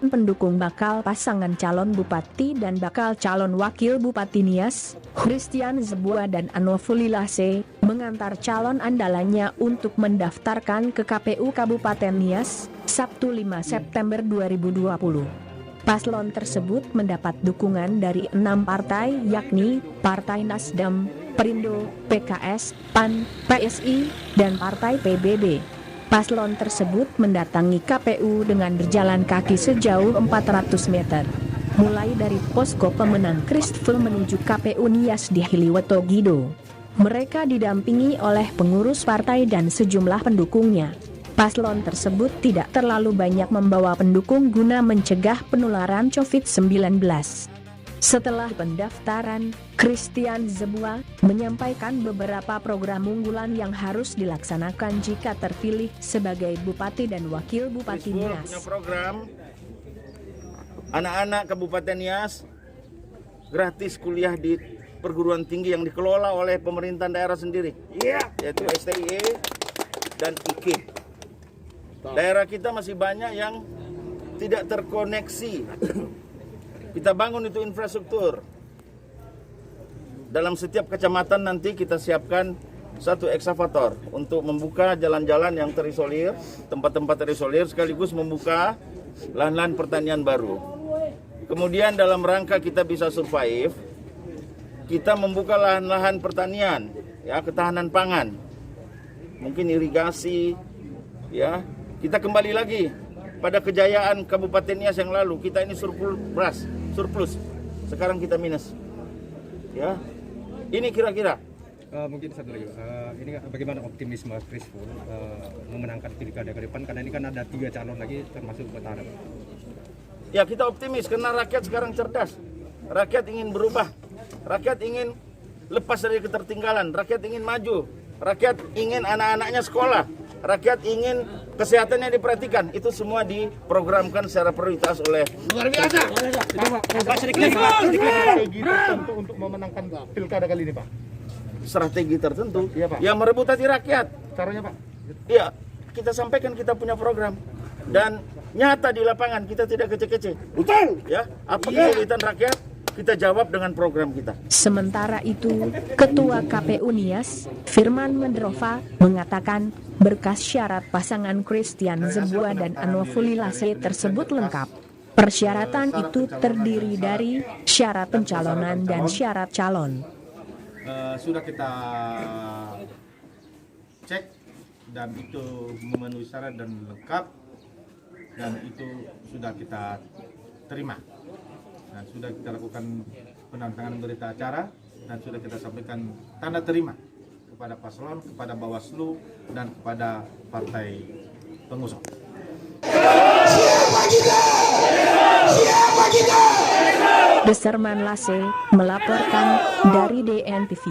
pendukung bakal pasangan calon bupati dan bakal calon wakil Bupati Nias, Christian Zebua dan Anofuli Lase, mengantar calon andalannya untuk mendaftarkan ke KPU Kabupaten Nias, Sabtu 5 September 2020. Paslon tersebut mendapat dukungan dari 6 partai yakni Partai Nasdem, Perindo, PKS, PAN, PSI, dan Partai PBB. Paslon tersebut mendatangi KPU dengan berjalan kaki sejauh 400 meter. Mulai dari posko pemenang Christful menuju KPU Nias di Hiliwetogido. Mereka didampingi oleh pengurus partai dan sejumlah pendukungnya. Paslon tersebut tidak terlalu banyak membawa pendukung guna mencegah penularan COVID-19. Setelah pendaftaran, Christian Zebua menyampaikan beberapa program unggulan yang harus dilaksanakan jika terpilih sebagai Bupati dan Wakil Bupati Nias. Punya program anak-anak Kabupaten Nias gratis kuliah di perguruan tinggi yang dikelola oleh pemerintah daerah sendiri, yaitu STIE dan IKE. Daerah kita masih banyak yang tidak terkoneksi. Kita bangun itu infrastruktur. Dalam setiap kecamatan nanti kita siapkan satu eksavator untuk membuka jalan-jalan yang terisolir, tempat-tempat terisolir, sekaligus membuka lahan-lahan pertanian baru. Kemudian dalam rangka kita bisa survive, kita membuka lahan-lahan pertanian, ya, ketahanan pangan, mungkin irigasi, ya. Kita kembali lagi pada kejayaan Kabupaten Nias yang lalu. Kita ini surplus. Sekarang kita minus. Ya, ini kira-kira. Mungkin satu lagi, ini bagaimana optimisme Christful memenangkan pilkada ke depan? Karena ini kan ada 3 calon lagi termasuk petahana. Ya, kita optimis karena rakyat sekarang cerdas. Rakyat ingin berubah. Rakyat ingin lepas dari ketertinggalan. Rakyat ingin maju. Rakyat ingin anak-anaknya sekolah. Rakyat ingin kesehatannya diperhatikan. Itu semua diprogramkan secara prioritas oleh luar biasa. Pak, strategi tertentu untuk memenangkan pilkada kali ini, Pak. Strategi tertentu, Iya, Pak. yang merebut hati rakyat. Caranya, Pak? Iya, kita sampaikan kita punya program dan nyata di lapangan, kita tidak kece-kece. Betul. Ya, apa kesulitan rakyat kita jawab dengan program kita. Sementara itu, Ketua KPU Nias, Firman Mendrova, mengatakan berkas syarat pasangan Christian Zebua dan Anofuli Lase tersebut lengkap. Persyaratan itu terdiri dari syarat pencalonan dan syarat calon. Sudah kita cek dan itu memenuhi syarat dan lengkap, dan itu sudah kita terima. Dan sudah kita lakukan penandatanganan berita acara dan sudah kita sampaikan tanda terima kepada paslon, kepada Bawaslu, dan kepada partai pengusung. Desarman Lase melaporkan dari DNTV.